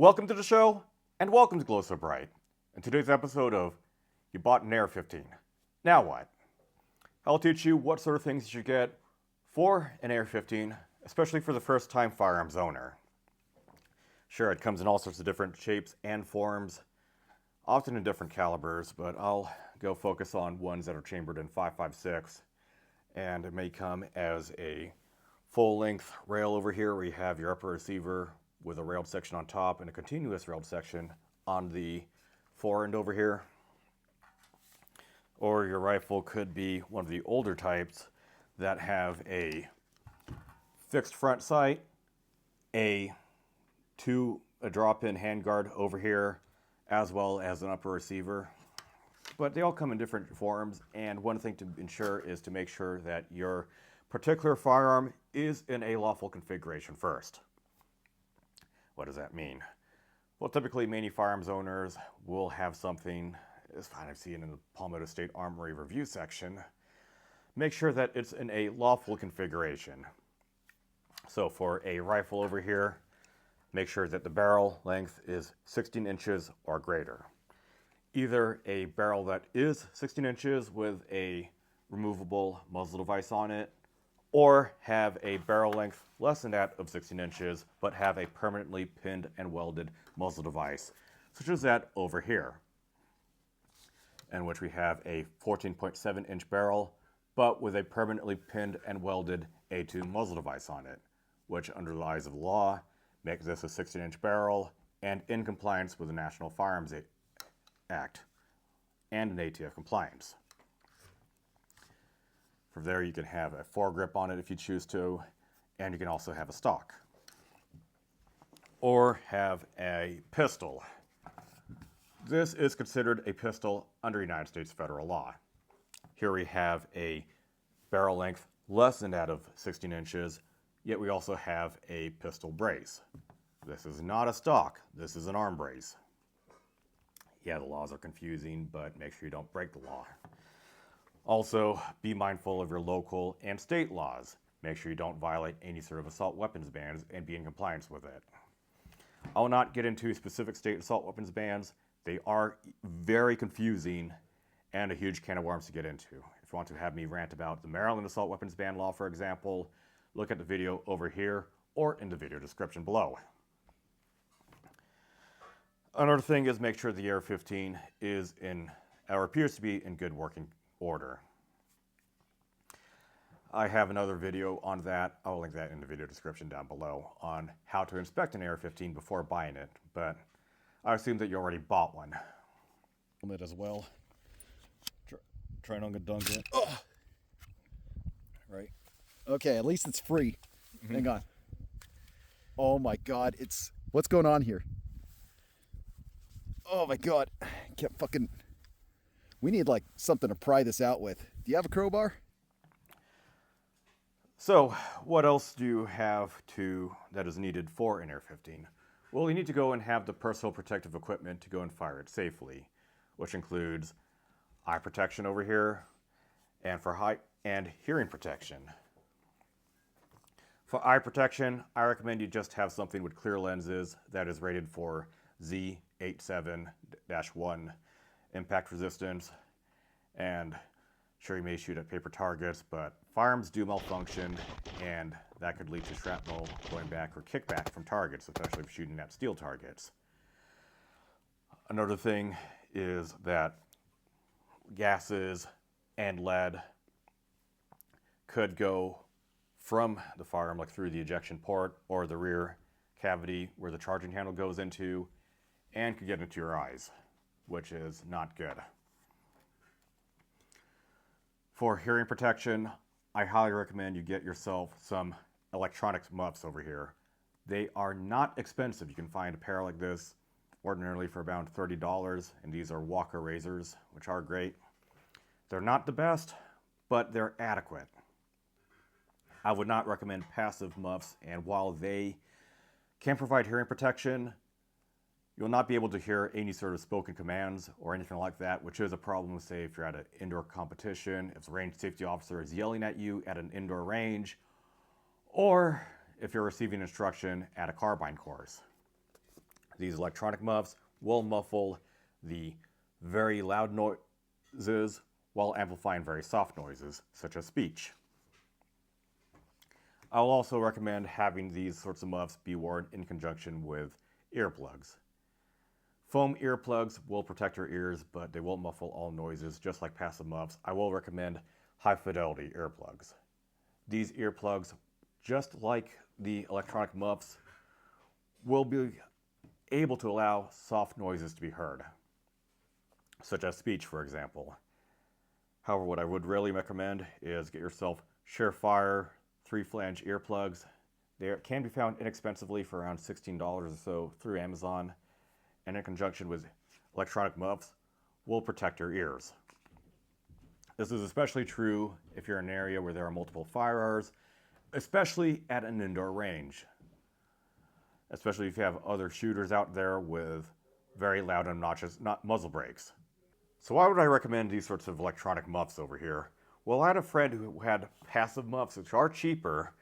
Welcome to the show, and welcome to Glow So Bright. In today's episode of You Bought an AR-15. Now what? I'll teach you what sort of things you should get for an AR-15, especially for the first-time firearms owner. Sure, it comes in all sorts of different shapes and forms, often in different calibers, but I'll go focus on ones that are chambered in 5.56, and it may come as a full-length rail over here where you have your upper receiver with a railed section on top and a continuous railed section on the fore end over here. Or your rifle could be one of the older types that have a fixed front sight, a drop-in handguard over here, as well as an upper receiver. But they all come in different forms, and one thing to ensure is to make sure that your particular firearm is in a lawful configuration first. What does that mean? Well, typically many firearms owners will have something, as I've seen in the Palmetto State Armory review section, make sure that it's in a lawful configuration. So for a rifle over here, make sure that the barrel length is 16 inches or greater. Either a barrel that is 16 inches with a removable muzzle device on it, or have a barrel length less than that of 16 inches, but have a permanently pinned and welded muzzle device, such as that over here, in which we have a 14.7 inch barrel, but with a permanently pinned and welded A2 muzzle device on it, which under the eyes of the law makes this a 16 inch barrel and in compliance with the National Firearms Act and an ATF compliance. From there you can have a foregrip on it if you choose to, and you can also have a stock. Or have a pistol. This is considered a pistol under United States federal law. Here we have a barrel length less than that of 16 inches, yet we also have a pistol brace. This is not a stock, this is an arm brace. Yeah, the laws are confusing, but make sure you don't break the law. Also, be mindful of your local and state laws. Make sure you don't violate any sort of assault weapons bans and be in compliance with it. I will not get into specific state assault weapons bans. They are very confusing and a huge can of worms to get into. If you want to have me rant about the Maryland assault weapons ban law, for example, look at the video over here or in the video description below. Another thing is make sure the AR-15 is in, or appears to be in good working order. I have another video on that. I'll link that in the video description down below on how to inspect an AR-15 before buying it, but I assume that you already bought one. Helmet as well. Try not to dunk it. Oh. Right. Okay, at least it's free. Mm-hmm. Hang on. Oh my God, what's going on here? Oh my God, can't fucking. We need like something to pry this out with. Do you have a crowbar? So, what else do you have that is needed for an AR-15? Well, you need to go and have the personal protective equipment to go and fire it safely, which includes eye protection over here, and for height and hearing protection. For eye protection, I recommend you just have something with clear lenses that is rated for Z87-1 impact resistance, and sure, you may shoot at paper targets, but firearms do malfunction, and that could lead to shrapnel going back or kickback from targets, especially if shooting at steel targets. Another thing is that gases and lead could go from the firearm, like through the ejection port or the rear cavity where the charging handle goes into, and could get into your eyes, which is not good. For hearing protection, I highly recommend you get yourself some electronics muffs over here. They are not expensive. You can find a pair like this ordinarily for about $30, and these are Walker razors, which are great. They're not the best, but they're adequate. I would not recommend passive muffs, and while they can provide hearing protection, you'll not be able to hear any sort of spoken commands or anything like that, which is a problem, say, if you're at an indoor competition, if the range safety officer is yelling at you at an indoor range, or if you're receiving instruction at a carbine course. these electronic muffs will muffle the very loud noises while amplifying very soft noises, such as speech. I'll also recommend having these sorts of muffs be worn in conjunction with earplugs. Foam earplugs will protect your ears, but they won't muffle all noises, just like passive muffs. I will recommend high-fidelity earplugs. These earplugs, just like the electronic muffs, will be able to allow soft noises to be heard, such as speech, for example. However, what I would really recommend is get yourself Surefire 3-flange earplugs. They can be found inexpensively for around $16 or so through Amazon, and in conjunction with electronic muffs, will protect your ears. This is especially true if you're in an area where there are multiple firearms, especially at an indoor range. Especially if you have other shooters out there with very loud and obnoxious muzzle brakes. So why would I recommend these sorts of electronic muffs over here? Well, I had a friend who had passive muffs, which are cheaper,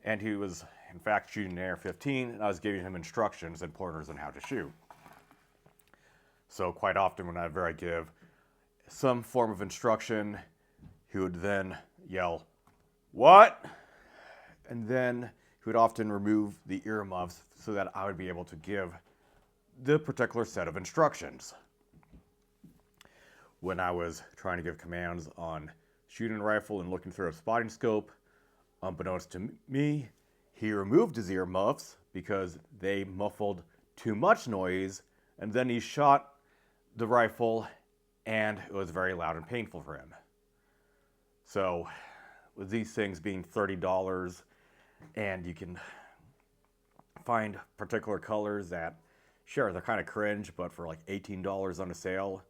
and he was, in fact, shooting an AR-15, and I was giving him instructions and pointers on how to shoot. So quite often whenever I give some form of instruction, he would then yell, "What?" And then he would often remove the earmuffs so that I would be able to give the particular set of instructions. When I was trying to give commands on shooting a rifle and looking through a spotting scope, unbeknownst to me, he removed his earmuffs because they muffled too much noise, and then he shot the rifle and it was very loud and painful for him. So with these things being $30, and you can find particular colors that, sure, they're kind of cringe, but for like $18 on a sale,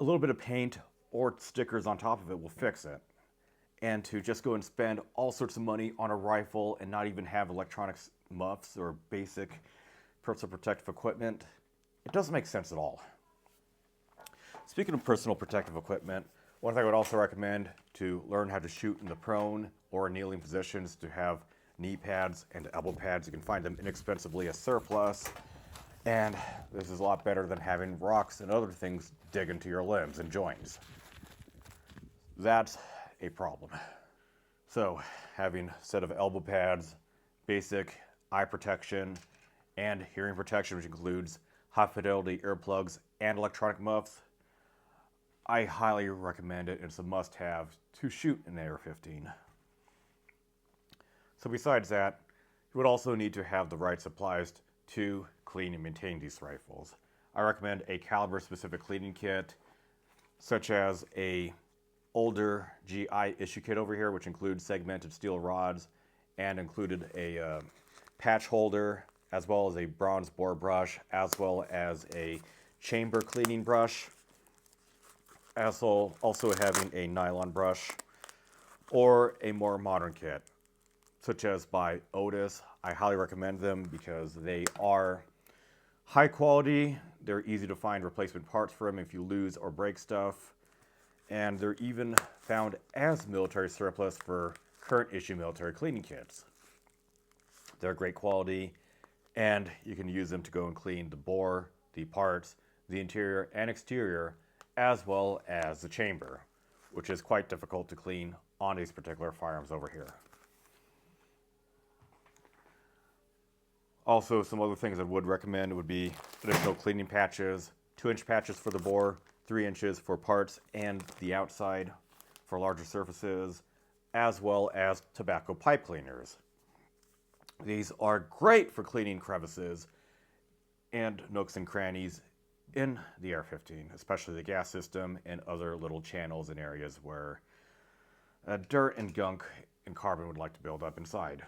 a little bit of paint or stickers on top of it will fix it. And to just go and spend all sorts of money on a rifle and not even have electronics muffs or basic personal protective equipment, it doesn't make sense at all. Speaking of personal protective equipment, one thing I would also recommend to learn how to shoot in the prone or kneeling positions to have knee pads and elbow pads. You can find them inexpensively as surplus. And this is a lot better than having rocks and other things dig into your limbs and joints. That's a problem. So having a set of elbow pads, basic eye protection, and hearing protection, which includes high-fidelity earplugs and electronic muffs, I highly recommend it. It's a must-have to shoot an AR-15. So besides that, you would also need to have the right supplies to clean and maintain these rifles. I recommend a caliber-specific cleaning kit, such as a older GI issue kit over here, which includes segmented steel rods and included a patch holder, as well as a bronze bore brush, as well as a chamber cleaning brush, also having a nylon brush, or a more modern kit, such as by Otis. I highly recommend them because they are high quality, they're easy to find replacement parts for them if you lose or break stuff, and they're even found as military surplus for current issue military cleaning kits. They're great quality, and you can use them to go and clean the bore, the parts, the interior and exterior, as well as the chamber, which is quite difficult to clean on these particular firearms over here. Also, some other things I would recommend would be additional cleaning patches, 2-inch patches for the bore, 3 inches for parts and the outside for larger surfaces, as well as tobacco pipe cleaners. These are great for cleaning crevices and nooks and crannies in the AR-15, especially the gas system and other little channels and areas where dirt and gunk and carbon would like to build up inside.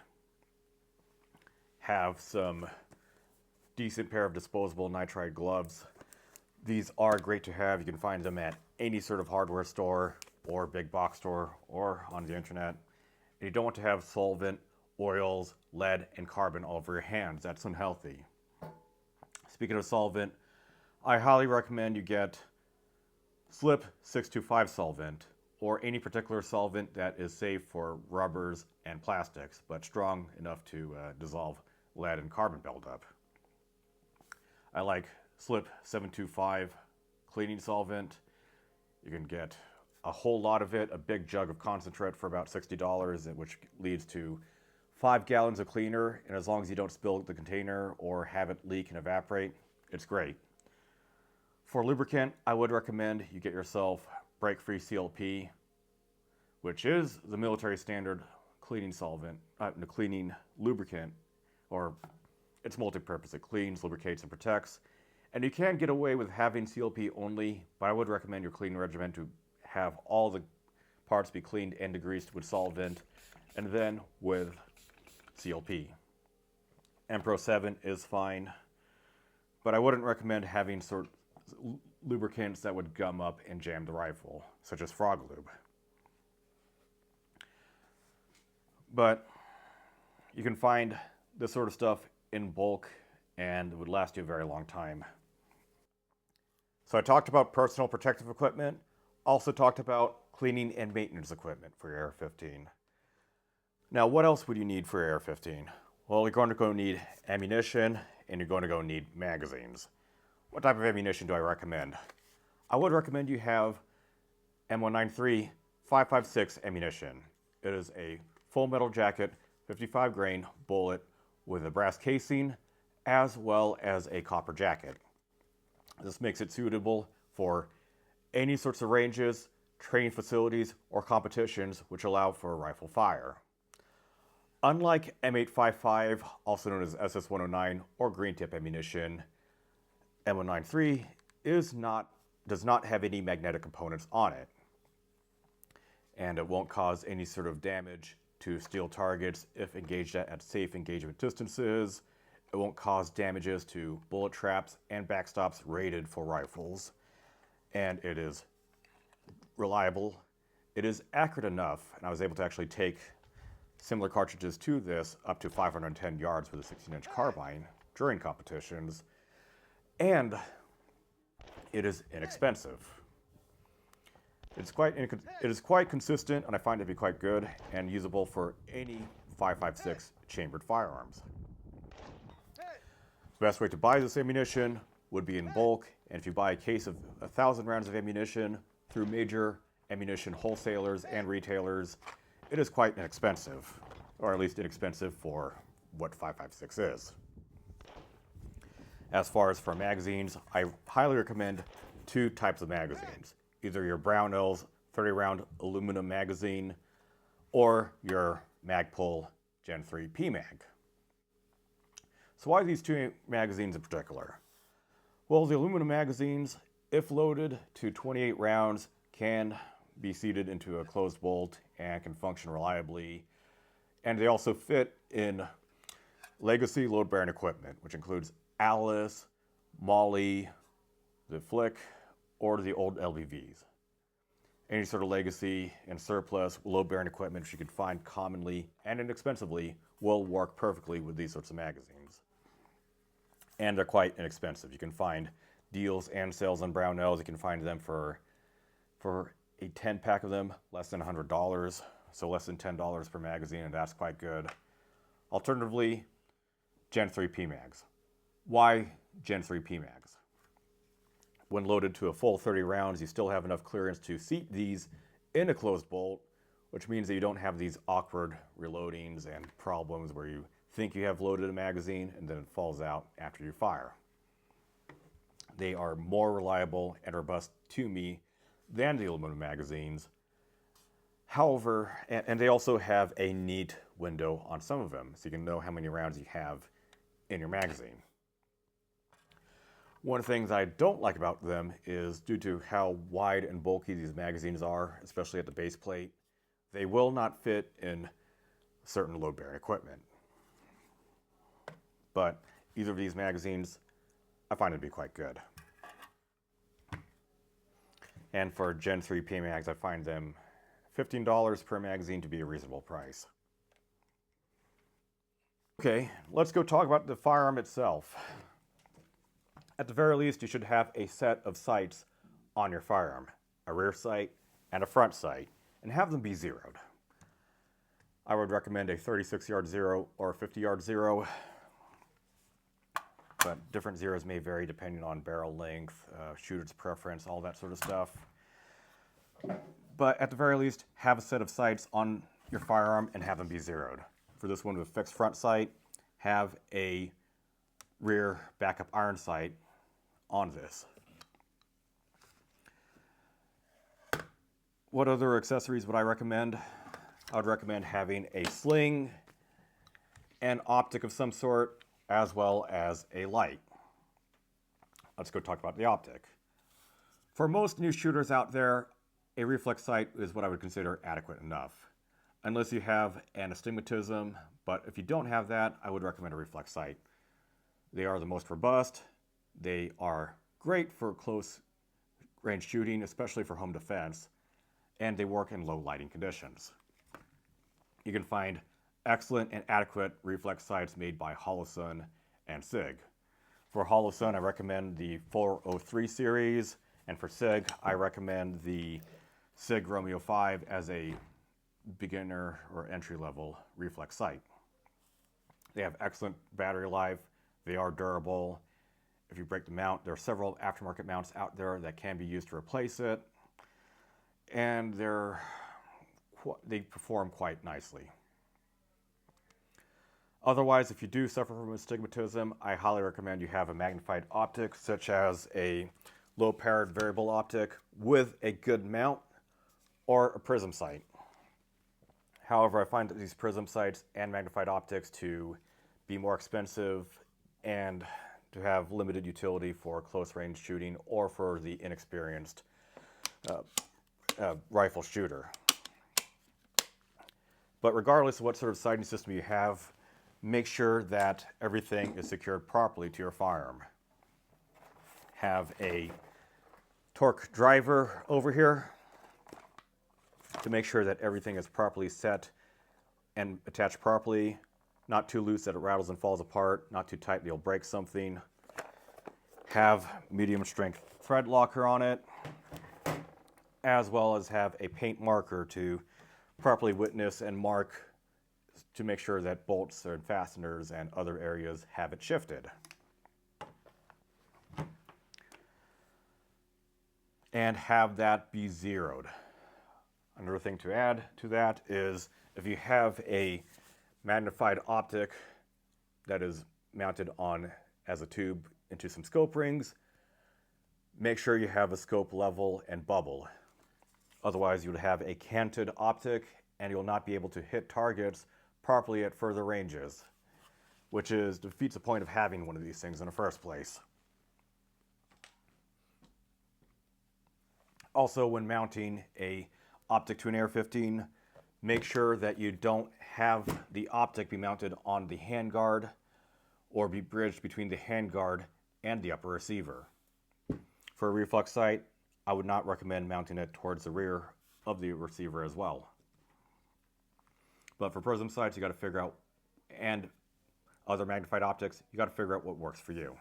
Have some decent pair of disposable nitride gloves. These are great to have. You can find them at any sort of hardware store or big box store or on the internet. And you don't want to have solvent, oils, lead, and carbon all over your hands. That's unhealthy. Speaking of solvent, I highly recommend you get Slip 625 solvent or any particular solvent that is safe for rubbers and plastics, but strong enough to dissolve lead and carbon buildup. I like Slip 725 cleaning solvent. You can get a whole lot of it, a big jug of concentrate for about $60, which leads to 5 gallons of cleaner, and as long as you don't spill the container or have it leak and evaporate, it's great. For lubricant, I would recommend you get yourself brake-free CLP, which is the military standard cleaning solvent, cleaning lubricant, or it's multi-purpose. It cleans, lubricates, and protects. And you can get away with having CLP only, but I would recommend your cleaning regimen to have all the parts be cleaned and degreased with solvent, and then with CLP. Empro 7 is fine, but I wouldn't recommend having lubricants that would gum up and jam the rifle, such as Frog Lube. But you can find this sort of stuff in bulk, and it would last you a very long time. So I talked about personal protective equipment, also talked about cleaning and maintenance equipment for your AR-15. Now, what else would you need for your AR-15? Well, you're going to go need ammunition, and you're going to go need magazines. What type of ammunition do I recommend? I would recommend you have M193 5.56 ammunition. It is a full metal jacket, 55 grain bullet with a brass casing, as well as a copper jacket. This makes it suitable for any sorts of ranges, training facilities, or competitions which allow for rifle fire. Unlike M855, also known as SS109 or green tip ammunition, M193 does not have any magnetic components on it, and it won't cause any sort of damage to steel targets if engaged at safe engagement distances. It won't cause damages to bullet traps and backstops rated for rifles. And it is reliable. It is accurate enough, and I was able to actually take similar cartridges to this up to 510 yards with a 16-inch carbine during competitions. And it is inexpensive. It is quite consistent, and I find it to be quite good and usable for any 5.56 chambered firearms. The best way to buy this ammunition would be in bulk, and if you buy a case of 1,000 rounds of ammunition through major ammunition wholesalers and retailers, it is quite inexpensive, or at least inexpensive for what 5.56 is. As far as for magazines, I highly recommend 2 types of magazines. Either your Brownells 30-round aluminum magazine or your Magpul Gen 3 PMag. So why these 2 magazines in particular? Well, the aluminum magazines, if loaded to 28 rounds, can be seated into a closed bolt and can function reliably. And they also fit in legacy load-bearing equipment, which includes Alice, Molly, the Flick, or the old LBVs. Any sort of legacy and surplus load-bearing equipment which you can find commonly and inexpensively will work perfectly with these sorts of magazines. And they're quite inexpensive. You can find deals and sales on Brownells. You can find them for a 10-pack of them, less than $100, so less than $10 per magazine, and that's quite good. Alternatively, Gen 3 PMags. Why Gen 3 PMags? When loaded to a full 30 rounds, you still have enough clearance to seat these in a closed bolt, which means that you don't have these awkward reloadings and problems where you think you have loaded a magazine and then it falls out after you fire. They are more reliable and robust to me than the aluminum magazines. However, and they also have a neat window on some of them, so you can know how many rounds you have in your magazine. One of the things I don't like about them is due to how wide and bulky these magazines are, especially at the base plate, they will not fit in certain load-bearing equipment. But either of these magazines, I find it to be quite good. And for Gen 3 PMags, I find them $15 per magazine to be a reasonable price. Okay, let's go talk about the firearm itself. At the very least, you should have a set of sights on your firearm, a rear sight and a front sight, and have them be zeroed. I would recommend a 36-yard zero or a 50-yard zero. but different zeros may vary depending on barrel length, shooter's preference, all that sort of stuff. But at the very least, have a set of sights on your firearm and have them be zeroed. For this one with a fixed front sight, have a rear backup iron sight on this. What other accessories would I recommend? I would recommend having a sling, an optic of some sort, as well as a light. Let's go talk about the optic. For most new shooters out there, a reflex sight is what I would consider adequate enough. Unless you have an astigmatism, but if you don't have that, I would recommend a reflex sight. They are the most robust. They are great for close range shooting, especially for home defense, and they work in low lighting conditions. You can find excellent and adequate reflex sights made by Holosun and SIG. For Holosun, I recommend the 403 series, and for SIG, I recommend the SIG Romeo 5 as a beginner or entry-level reflex sight. They have excellent battery life. They are durable. If you break the mount, there are several aftermarket mounts out there that can be used to replace it, and they perform quite nicely. Otherwise, if you do suffer from astigmatism, I highly recommend you have a magnified optic, such as a low-powered variable optic with a good mount or a prism sight. However, I find that these prism sights and magnified optics to be more expensive and to have limited utility for close-range shooting or for the inexperienced rifle shooter. But regardless of what sort of sighting system you have, make sure that everything is secured properly to your firearm. Have a torque driver over here to make sure that everything is properly set and attached properly, not too loose that it rattles and falls apart, not too tight that you'll break something. Have medium strength thread locker on it, as well as have a paint marker to properly witness and mark to make sure that bolts and fasteners and other areas have it shifted. And have that be zeroed. Another thing to add to that is if you have a magnified optic that is mounted on as a tube into some scope rings, make sure you have a scope level and bubble. Otherwise, you would have a canted optic and you'll not be able to hit targets properly at further ranges, which defeats the point of having one of these things in the first place. Also, when mounting a optic to an AR-15, make sure that you don't have the optic be mounted on the handguard or be bridged between the handguard and the upper receiver. For a reflex sight, I would not recommend mounting it towards the rear of the receiver as well. But for prism sights, you got to figure out, and other magnified optics, you got to figure out what works for you.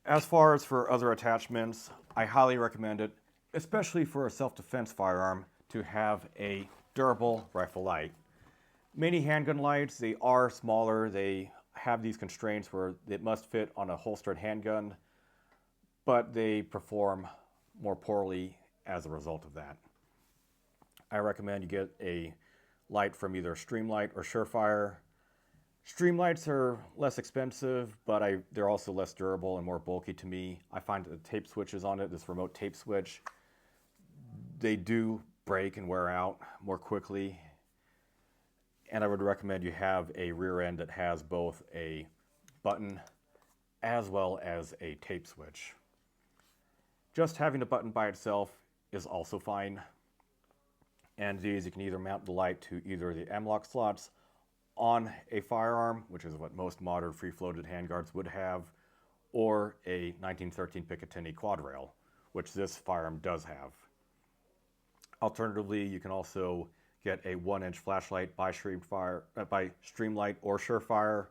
As far as for other attachments, I highly recommend it, especially for a self-defense firearm, to have a durable rifle light. Many handgun lights, they are smaller, they have these constraints where it must fit on a holstered handgun, but they perform more poorly as a result of that. I recommend you get a light from either Streamlight or Surefire. Streamlights are less expensive, but they're also less durable and more bulky to me. I find the tape switches on it, this remote tape switch, they do break and wear out more quickly. And I would recommend you have a rear end that has both a button as well as a tape switch. Just having a button by itself is also fine. And these, you can either mount the light to either the M-LOK slots on a firearm, which is what most modern free-floated handguards would have, or a 1913 Picatinny quad rail, which this firearm does have. Alternatively, you can also get a 1-inch flashlight by Streamlight or Surefire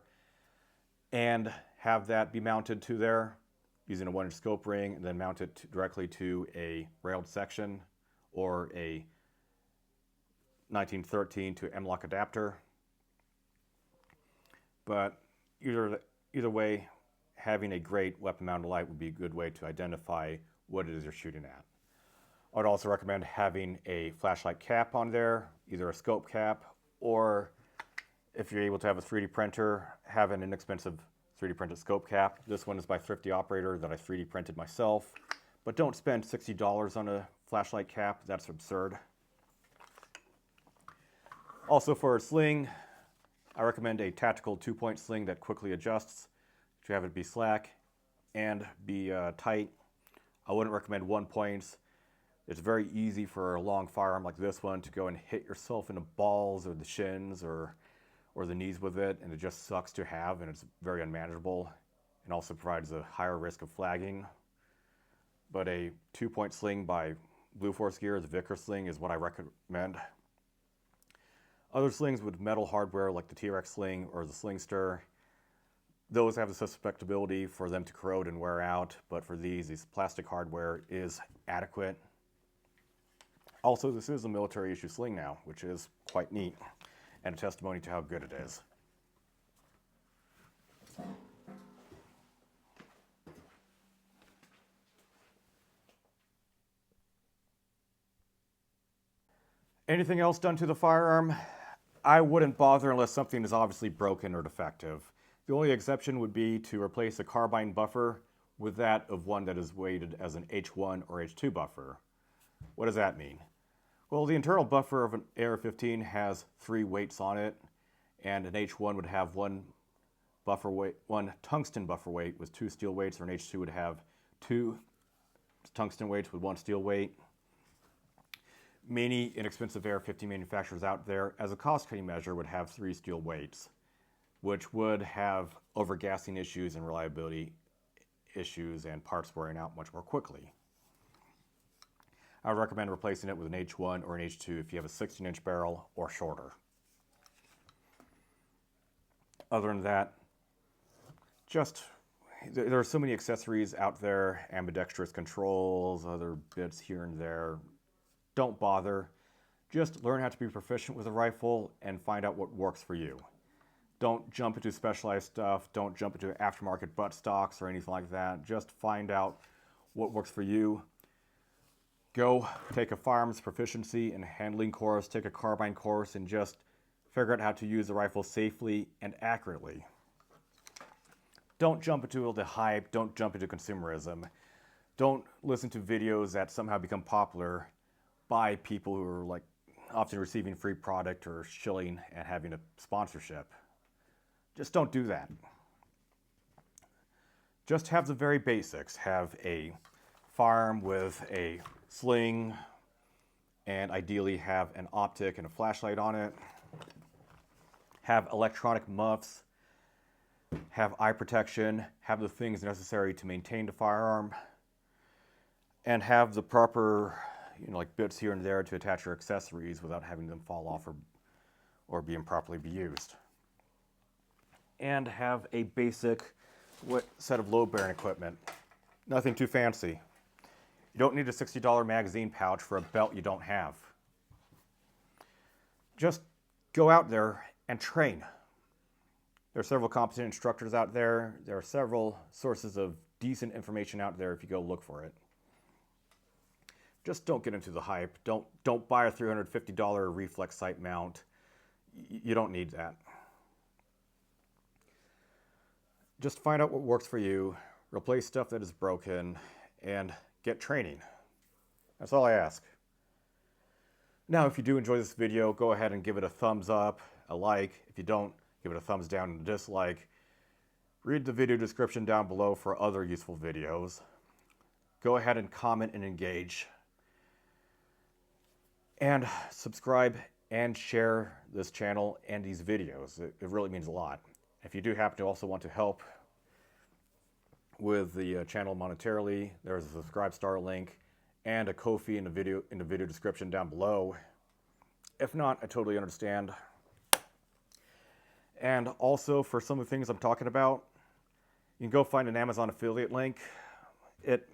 and have that be mounted to there using a 1-inch scope ring, and then mount it directly to a railed section or a 1913 to M-LOK adapter. But either way, having a great weapon-mounted light would be a good way to identify what it is you're shooting at. I would also recommend having a flashlight cap on there, either a scope cap, or if you're able to have a 3D printer, have an inexpensive 3D printed scope cap. This one is by Thrifty Operator that I 3D printed myself. But don't spend $60 on a flashlight cap. That's absurd. Also for a sling, I recommend a tactical 2-point sling that quickly adjusts to have it be slack and be tight. I wouldn't recommend 1 points. It's very easy for a long firearm like this one to go and hit yourself in the balls or the shins or the knees with it, and it just sucks to have, and it's very unmanageable and also provides a higher risk of flagging. But a 2-point sling by Blue Force Gear, the Vickers sling, is what I recommend. Other slings with metal hardware like the T-Rex sling or the Slingster, those have the susceptibility for them to corrode and wear out, but for these plastic hardware is adequate. Also, this is a military issue sling now, which is quite neat and a testimony to how good it is. Anything else done to the firearm? I wouldn't bother unless something is obviously broken or defective. The only exception would be to replace a carbine buffer with that of one that is weighted as an H1 or H2 buffer. What does that mean? Well, the internal buffer of an AR-15 has 3 weights on it, and an H1 would have one tungsten buffer weight with 2 steel weights, or an H2 would have 2 tungsten weights with 1 steel weight. Many inexpensive AR-15 manufacturers out there, as a cost-cutting measure, would have 3 steel weights, which would have overgassing issues and reliability issues and parts wearing out much more quickly. I would recommend replacing it with an H1 or an H2 if you have a 16-inch barrel or shorter. Other than that, there are so many accessories out there, ambidextrous controls, other bits here and there. Don't bother. Just learn how to be proficient with a rifle and find out what works for you. Don't jump into specialized stuff. Don't jump into aftermarket butt stocks or anything like that. Just find out what works for you. Go take a firearms proficiency and handling course, take a carbine course, and just figure out how to use the rifle safely and accurately. Don't jump into the hype. Don't jump into consumerism. Don't listen to videos that somehow become popular by people who are often receiving free product or shilling and having a sponsorship. Just don't do that. Just have the very basics. Have a firearm with a sling, and ideally have an optic and a flashlight on it. Have electronic muffs. Have eye protection. Have the things necessary to maintain the firearm. And have the proper bits here and there to attach your accessories without having them fall off or be improperly used. And have a basic set of load-bearing equipment. Nothing too fancy. You don't need a $60 magazine pouch for a belt you don't have. Just go out there and train. There are several competent instructors out there. There are several sources of decent information out there if you go look for it. Just don't get into the hype. Don't buy a $350 reflex sight mount. You don't need that. Just find out what works for you, replace stuff that is broken, and get training. That's all I ask. Now, if you do enjoy this video, go ahead and give it a thumbs up, a like. If you don't, give it a thumbs down and a dislike. Read the video description down below for other useful videos. Go ahead and comment and engage. And subscribe and share this channel and these videos. It really means a lot. If you do happen to also want to help with the channel monetarily, there's a subscribe star link and a Ko-fi in the video description down below. If not, I totally understand. And also, for some of the things I'm talking about, you can go find an Amazon affiliate link. It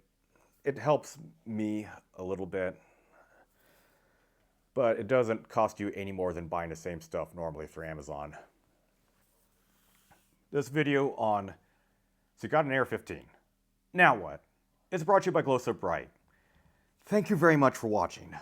helps me a little bit, but it doesn't cost you any more than buying the same stuff normally through Amazon. this video on, so you got an AR-15. Now what? It's brought to you by Glow So Bright. Thank you very much for watching.